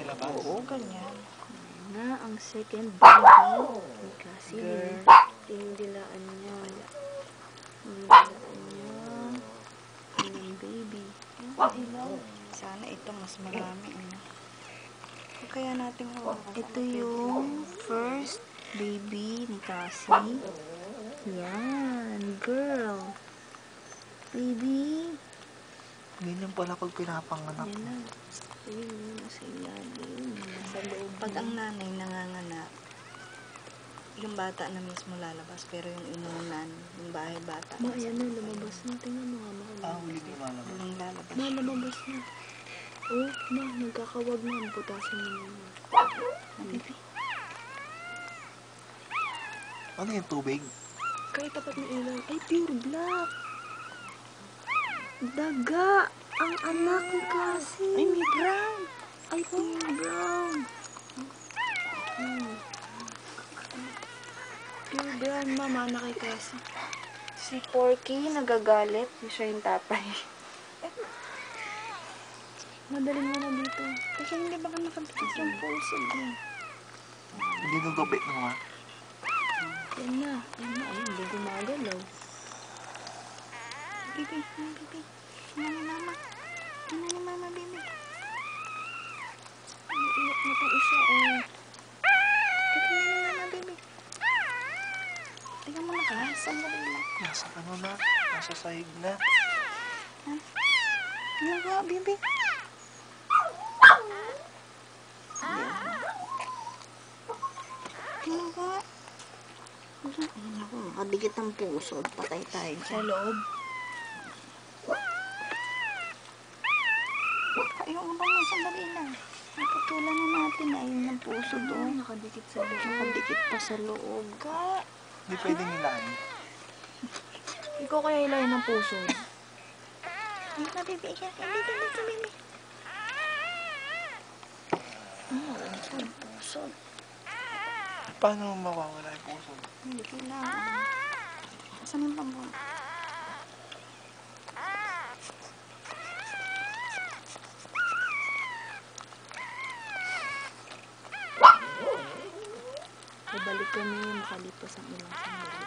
lalabas? Oo, ganyan. Na ang second baby ni Cassie. Girl. Yung dilaan niya. Yung dilaan niya. Yung baby. Sana ito mas marami. O kaya natin hawakan. Ito yung first baby ni Cassie. Yan, girl. Baby. Ganyan pala pag pinapanganak. Yan na. Ayun, yun, nasa ilalim. Nasa loob. Pag ang nanay nanganganak, yung bata na mismo lalabas, pero yung inunan, yung bahay bata. Ma, ayan na, lumabas na. Tingnan mo nga, ma. Huli ko lalabas. Walang lalabas. Ma, lumabas na. Oh, ma, nagkakawag na. Putasin mo na. Baby. Ano yung tubig? Kahit tapat ng ilaw. Ay, pure black. Daga. Ang anak ni Cassie. Ay, may brown. Ay, pure brown. Pure brown, mama, na kay Cassie. Si Porky nagagalit. Siya yung tatay. Madaling mo na dito. Kasi hindi ba ka nakabigit yung puso eh. Hindi nung gabi naman. Yan na. Yan na. Ayun, hindi gumagalaw. Baby, baby. Tingnan ni mama. Tingnan ni mama, baby. Iyak na pang isa, oh. Tingnan ni mama, baby. Tingnan mo na ka. Sandali lang. Nasa ano na? Nasa sahig na. Ano ba, baby? Tingnan ko nga. Ay, naku, makadikit ang puso. Patay tayo Sa dyan. loob. Yung ulo mo, sandali lang. Naputulan na natin. Ayun ang puso doon. Nakadikit sa loob. Nakadikit pa sa loob. Ka. Hindi pwede nilain. Ikaw kaya ilayan ng puso. Ay, na, baby. Dito, baby. Ito ang puso. Paano mawawala yung puso? Hindi kailangan. Saan yung pambon? Babalik kami makalipas ang ilang sandali.